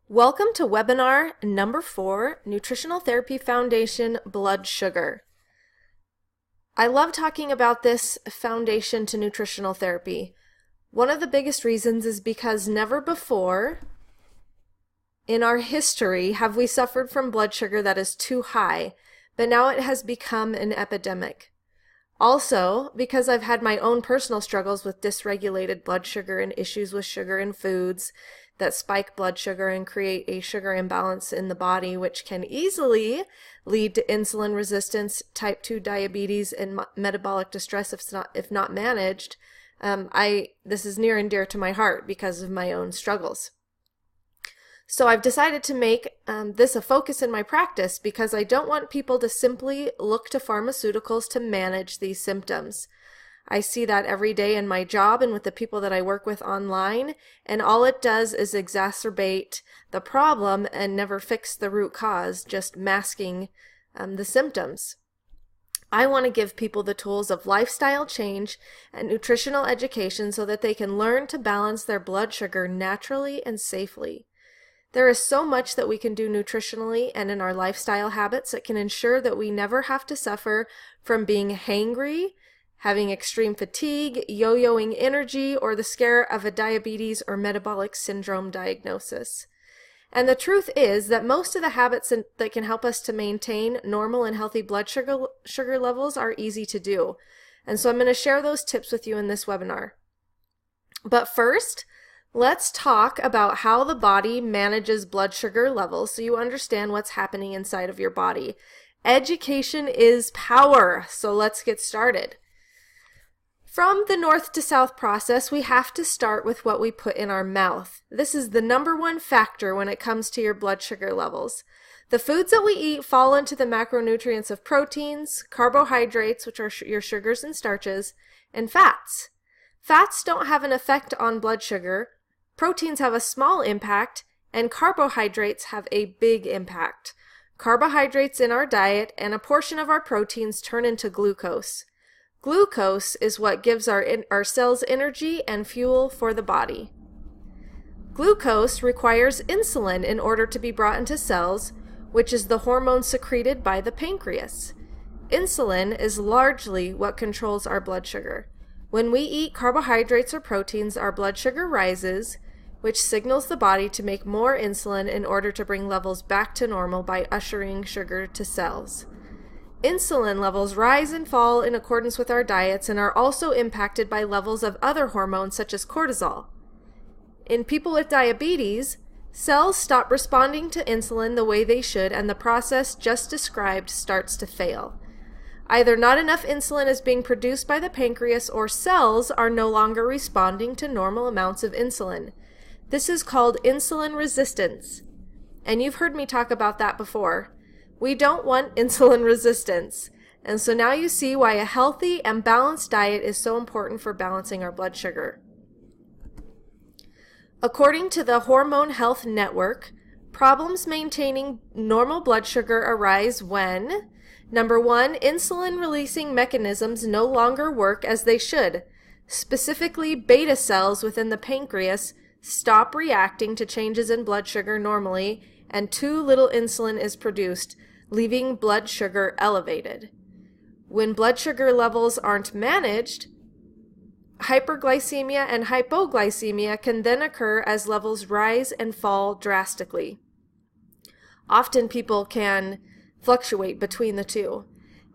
Welcome to webinar number 4, Nutritional Therapy Foundation Blood Sugar. I love talking about this foundation to nutritional therapy. One of the biggest reasons is because never before in our history have we suffered from blood sugar that is too high, but now it has become an epidemic. Also, because I've had my own personal struggles with dysregulated blood sugar and issues with sugar in foods that spike blood sugar and create a sugar imbalance in the body, which can easily lead to insulin resistance, type 2 diabetes, and metabolic distress if not managed. This is near and dear to my heart because of my own struggles. So I've decided to make this a focus in my practice because I don't want people to simply look to pharmaceuticals to manage these symptoms. I see that every day in my job and with the people that I work with online, and all it does is exacerbate the problem and never fix the root cause, just masking the symptoms. I want to give people the tools of lifestyle change and nutritional education so that they can learn to balance their blood sugar naturally and safely. There is so much that we can do nutritionally and in our lifestyle habits that can ensure that we never have to suffer from being hangry, having extreme fatigue, yo-yoing energy, or the scare of a diabetes or metabolic syndrome diagnosis. And the truth is that most of the habits that can help us to maintain normal and healthy blood sugar levels are easy to do. And so I'm going to share those tips with you in this webinar. But first, let's talk about how the body manages blood sugar levels so you understand what's happening inside of your body. Education is power, so let's get started. From the north to south process, we have to start with what we put in our mouth. This is the number one factor when it comes to your blood sugar levels. The foods that we eat fall into the macronutrients of proteins, carbohydrates, which are your sugars and starches, and fats. Fats don't have an effect on blood sugar, proteins have a small impact, and carbohydrates have a big impact. Carbohydrates in our diet and a portion of our proteins turn into glucose. Glucose is what gives our cells energy and fuel for the body. Glucose requires insulin in order to be brought into cells, which is the hormone secreted by the pancreas. Insulin is largely what controls our blood sugar. When we eat carbohydrates or proteins, our blood sugar rises, which signals the body to make more insulin in order to bring levels back to normal by ushering sugar to cells. Insulin levels rise and fall in accordance with our diets and are also impacted by levels of other hormones such as cortisol. In people with diabetes, cells stop responding to insulin the way they should, and the process just described starts to fail. Either not enough insulin is being produced by the pancreas or cells are no longer responding to normal amounts of insulin. This is called insulin resistance. And you've heard me talk about that before. We don't want insulin resistance. And so now you see why a healthy and balanced diet is so important for balancing our blood sugar. According to the Hormone Health Network, problems maintaining normal blood sugar arise when, number 1, insulin-releasing mechanisms no longer work as they should. Specifically, beta cells within the pancreas stop reacting to changes in blood sugar normally, and too little insulin is produced, leaving blood sugar elevated. When blood sugar levels aren't managed, hyperglycemia and hypoglycemia can then occur as levels rise and fall drastically. Often people can fluctuate between the two.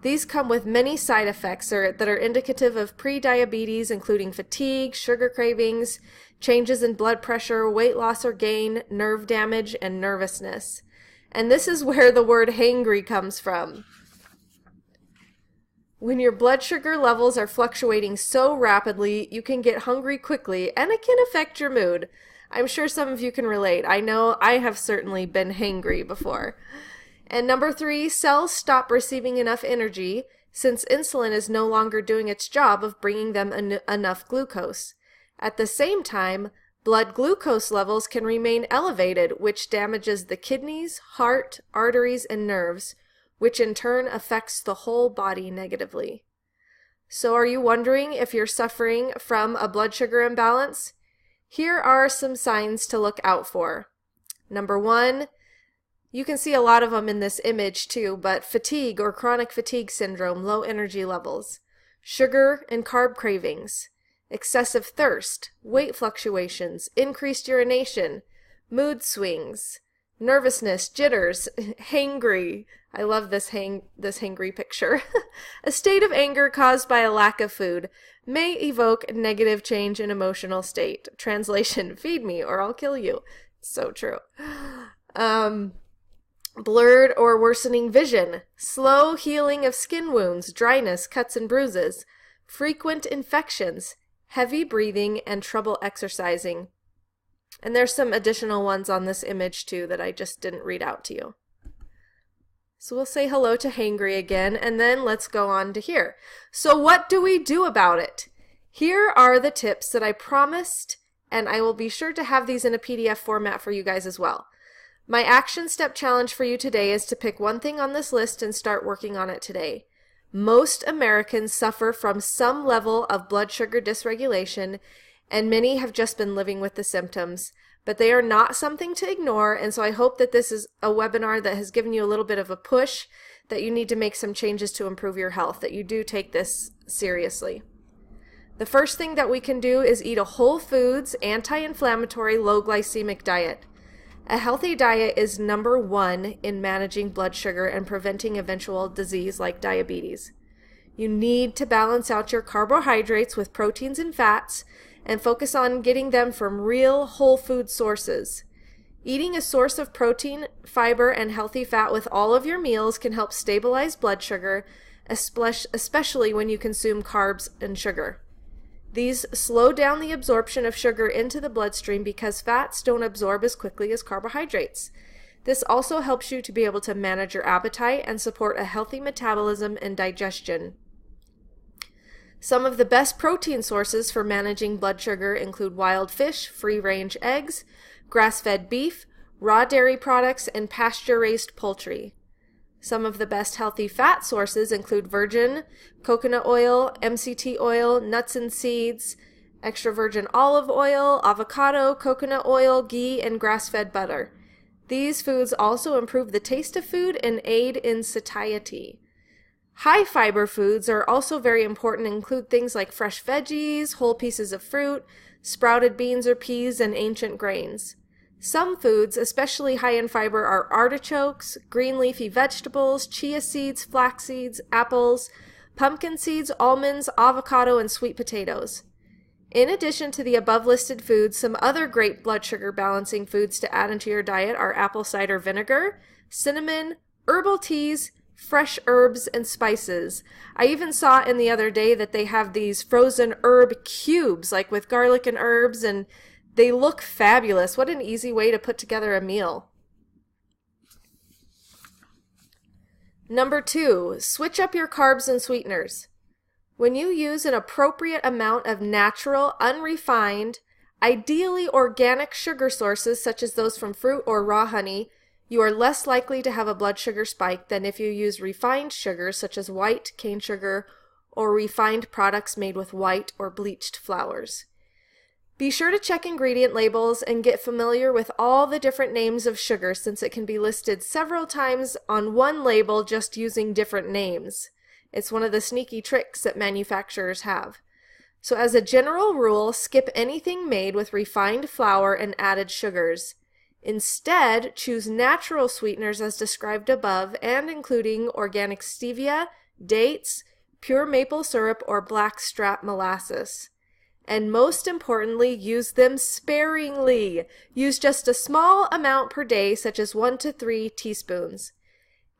These come with many side effects that are indicative of prediabetes, including fatigue, sugar cravings, changes in blood pressure, weight loss or gain, nerve damage, and nervousness. And this is where the word hangry comes from. When your blood sugar levels are fluctuating so rapidly, you can get hungry quickly, and it can affect your mood. I'm sure some of you can relate. I know I have certainly been hangry before. And number 3, cells stop receiving enough energy since insulin is no longer doing its job of bringing them enough glucose. At the same time, blood glucose levels can remain elevated, which damages the kidneys, heart, arteries, and nerves, which in turn affects the whole body negatively. So are you wondering if you're suffering from a blood sugar imbalance? Here are some signs to look out for. Number 1, you can see a lot of them in this image too, but fatigue or chronic fatigue syndrome, low energy levels, sugar and carb cravings, excessive thirst, weight fluctuations, increased urination, mood swings, nervousness, jitters, hangry. I love this hangry picture. A state of anger caused by a lack of food may evoke negative change in emotional state. Translation, feed me or I'll kill you. So true. Blurred or worsening vision, slow healing of skin wounds, dryness, cuts and bruises, frequent infections, heavy breathing, and trouble exercising. And there's some additional ones on this image too that I just didn't read out to you. So we'll say hello to hangry again, and then let's go on to here. So what do we do about it? Here are the tips that I promised, and I will be sure to have these in a PDF format for you guys as well. My action step challenge for you today is to pick one thing on this list and start working on it today. Most Americans suffer from some level of blood sugar dysregulation, and many have just been living with the symptoms, but they are not something to ignore, and so I hope that this is a webinar that has given you a little bit of a push, that you need to make some changes to improve your health, that you do take this seriously. The first thing that we can do is eat a whole foods, anti-inflammatory, low glycemic diet. A healthy diet is number 1 in managing blood sugar and preventing eventual disease like diabetes. You need to balance out your carbohydrates with proteins and fats and focus on getting them from real whole food sources. Eating a source of protein, fiber, and healthy fat with all of your meals can help stabilize blood sugar, especially when you consume carbs and sugar. These slow down the absorption of sugar into the bloodstream because fats don't absorb as quickly as carbohydrates. This also helps you to be able to manage your appetite and support a healthy metabolism and digestion. Some of the best protein sources for managing blood sugar include wild fish, free-range eggs, grass-fed beef, raw dairy products, and pasture-raised poultry. Some of the best healthy fat sources include virgin coconut oil, MCT oil, nuts and seeds, extra virgin olive oil, avocado, coconut oil, ghee, and grass-fed butter. These foods also improve the taste of food and aid in satiety. High fiber foods are also very important and include things like fresh veggies, whole pieces of fruit, sprouted beans or peas, and ancient grains. Some foods, especially high in fiber, are artichokes, green leafy vegetables, chia seeds, flax seeds, apples, pumpkin seeds, almonds, avocado, and sweet potatoes. In addition to the above listed foods, some other great blood sugar balancing foods to add into your diet are apple cider vinegar, cinnamon, herbal teas, fresh herbs, and spices. I even saw in the other day that they have these frozen herb cubes, like with garlic and herbs, and they look fabulous. What an easy way to put together a meal. Number 2, switch up your carbs and sweeteners. When you use an appropriate amount of natural, unrefined, ideally organic sugar sources such as those from fruit or raw honey, you are less likely to have a blood sugar spike than if you use refined sugars such as white cane sugar or refined products made with white or bleached flours. Be sure to check ingredient labels and get familiar with all the different names of sugar since it can be listed several times on one label just using different names. It's one of the sneaky tricks that manufacturers have. So as a general rule, skip anything made with refined flour and added sugars. Instead, choose natural sweeteners as described above and including organic stevia, dates, pure maple syrup, or blackstrap molasses. And most importantly, use them sparingly. Use just a small amount per day, such as 1 to 3 teaspoons.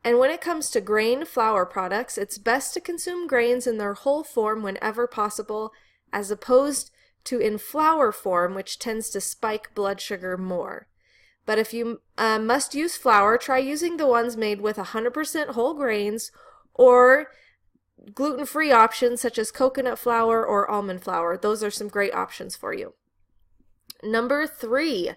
And when it comes to grain flour products, it's best to consume grains in their whole form whenever possible, as opposed to in flour form, which tends to spike blood sugar more. But if you must use flour, try using the ones made with 100% whole grains or gluten-free options such as coconut flour or almond flour. Those are some great options for you. Number 3,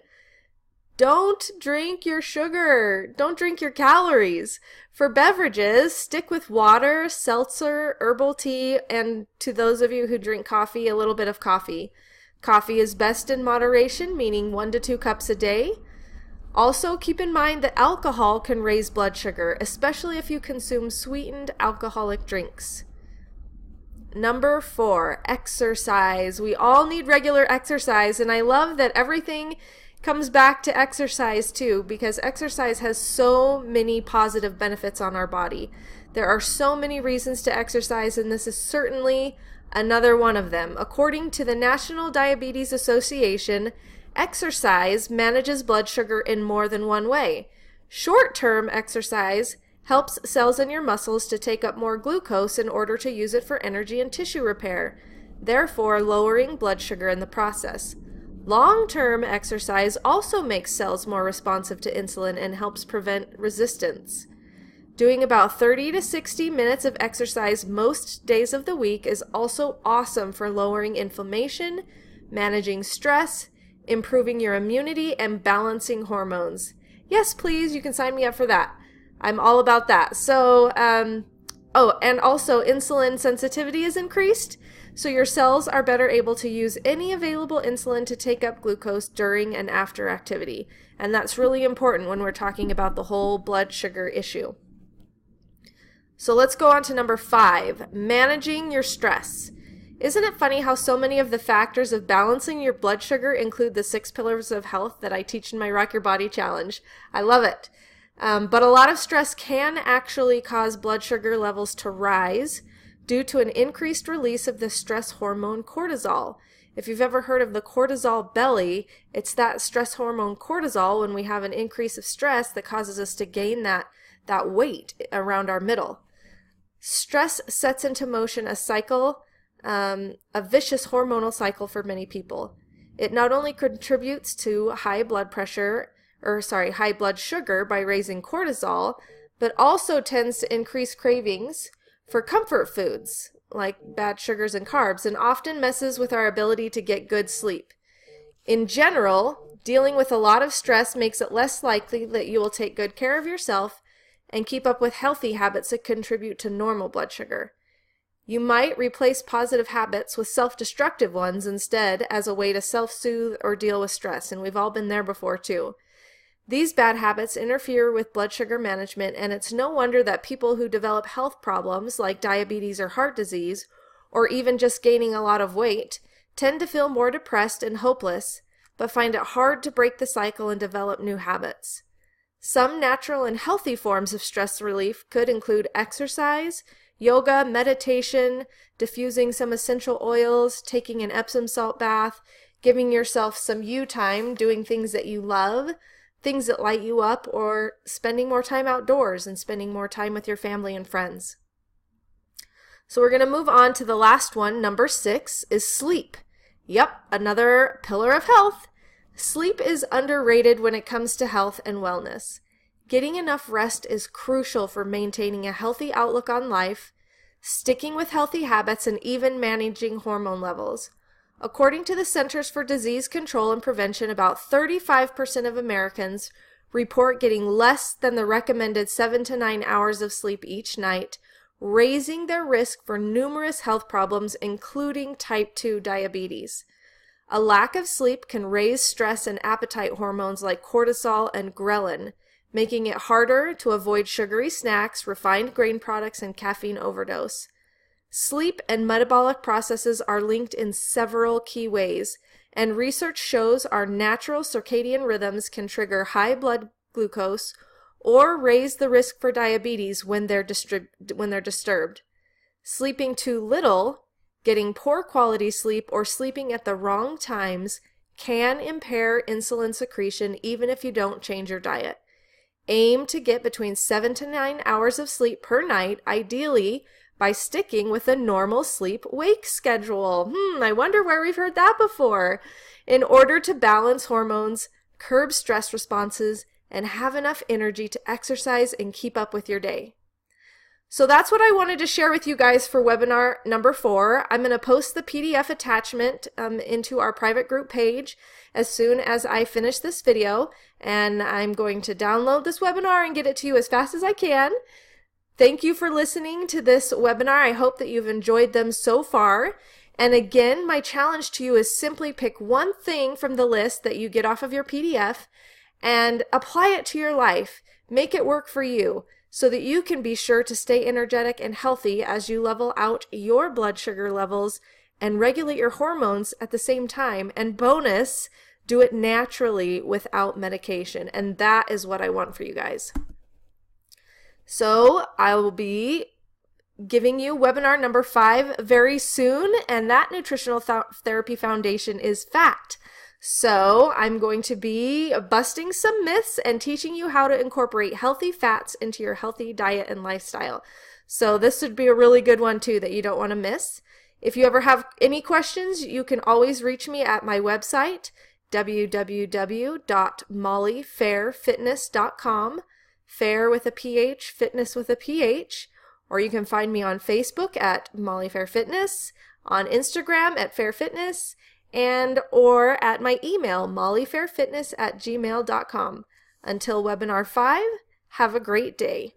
don't drink your sugar. Don't drink your calories. For beverages, stick with water, seltzer, herbal tea, and to those of you who drink coffee, a little bit of coffee. Coffee is best in moderation, meaning 1 to 2 cups a day. Also, keep in mind that alcohol can raise blood sugar, especially if you consume sweetened alcoholic drinks. Number 4, exercise. We all need regular exercise, and I love that everything comes back to exercise too, because exercise has so many positive benefits on our body. There are so many reasons to exercise, and this is certainly another one of them. According to the National Diabetes Association, exercise manages blood sugar in more than one way. Short-term exercise helps cells in your muscles to take up more glucose in order to use it for energy and tissue repair, therefore lowering blood sugar in the process. Long-term exercise also makes cells more responsive to insulin and helps prevent resistance. Doing about 30 to 60 minutes of exercise most days of the week is also awesome for lowering inflammation, managing stress, improving your immunity, and balancing hormones. Yes, please, you can sign me up for that. I'm all about that. So, and also insulin sensitivity is increased, so your cells are better able to use any available insulin to take up glucose during and after activity. And that's really important when we're talking about the whole blood sugar issue. So let's go on to number 5, managing your stress. Isn't it funny how so many of the factors of balancing your blood sugar include the 6 pillars of health that I teach in my Rock Your Body Challenge? I love it. But a lot of stress can actually cause blood sugar levels to rise due to an increased release of the stress hormone cortisol. If you've ever heard of the cortisol belly, it's that stress hormone cortisol when we have an increase of stress that causes us to gain that weight around our middle. Stress sets into motion a cycle, a vicious hormonal cycle for many people. It not only contributes to high blood sugar by raising cortisol, but also tends to increase cravings for comfort foods like bad sugars and carbs, and often messes with our ability to get good sleep. In general, dealing with a lot of stress makes it less likely that you will take good care of yourself and keep up with healthy habits that contribute to normal blood sugar. You might replace positive habits with self-destructive ones instead as a way to self-soothe or deal with stress, and we've all been there before too. These bad habits interfere with blood sugar management, and it's no wonder that people who develop health problems like diabetes or heart disease, or even just gaining a lot of weight, tend to feel more depressed and hopeless, but find it hard to break the cycle and develop new habits. Some natural and healthy forms of stress relief could include exercise, yoga, meditation, diffusing some essential oils, taking an Epsom salt bath, giving yourself some you time, doing things that you love, things that light you up, or spending more time outdoors and spending more time with your family and friends. So we're going to move on to the last one. Number 6 is sleep. Yep, another pillar of health. Sleep is underrated when it comes to health and wellness. Getting enough rest is crucial for maintaining a healthy outlook on life, sticking with healthy habits, and even managing hormone levels. According to the Centers for Disease Control and Prevention, about 35% of Americans report getting less than the recommended 7 to 9 hours of sleep each night, raising their risk for numerous health problems, including type 2 diabetes. A lack of sleep can raise stress and appetite hormones like cortisol and ghrelin, making it harder to avoid sugary snacks, refined grain products, and caffeine overdose. Sleep and metabolic processes are linked in several key ways, and research shows our natural circadian rhythms can trigger high blood glucose or raise the risk for diabetes when they're disturbed. Sleeping too little, getting poor quality sleep, or sleeping at the wrong times can impair insulin secretion even if you don't change your diet. Aim to get between 7 to 9 hours of sleep per night, ideally by sticking with a normal sleep-wake schedule. I wonder where we've heard that before. In order to balance hormones, curb stress responses, and have enough energy to exercise and keep up with your day. So that's what I wanted to share with you guys for webinar number 4. I'm going to post the PDF attachment into our private group page as soon as I finish this video, and I'm going to download this webinar and get it to you as fast as I can. Thank you for listening to this webinar. I hope that you've enjoyed them so far. And again, my challenge to you is simply pick one thing from the list that you get off of your PDF and apply it to your life. Make it work for you so that you can be sure to stay energetic and healthy as you level out your blood sugar levels and regulate your hormones at the same time. And bonus, do it naturally without medication. And that is what I want for you guys. So I will be giving you webinar number 5 very soon, and that nutritional therapy foundation is fat. So I'm going to be busting some myths and teaching you how to incorporate healthy fats into your healthy diet and lifestyle. So this would be a really good one too that you don't want to miss. If you ever have any questions, you can always reach me at my website, www.mollyfairfitness.com, fair with a PH, fitness with a PH, or you can find me on Facebook at Molly Fair Fitness, on Instagram at Fair Fitness, and or at my email, mollyfairfitness@gmail.com. Until webinar 5, have a great day.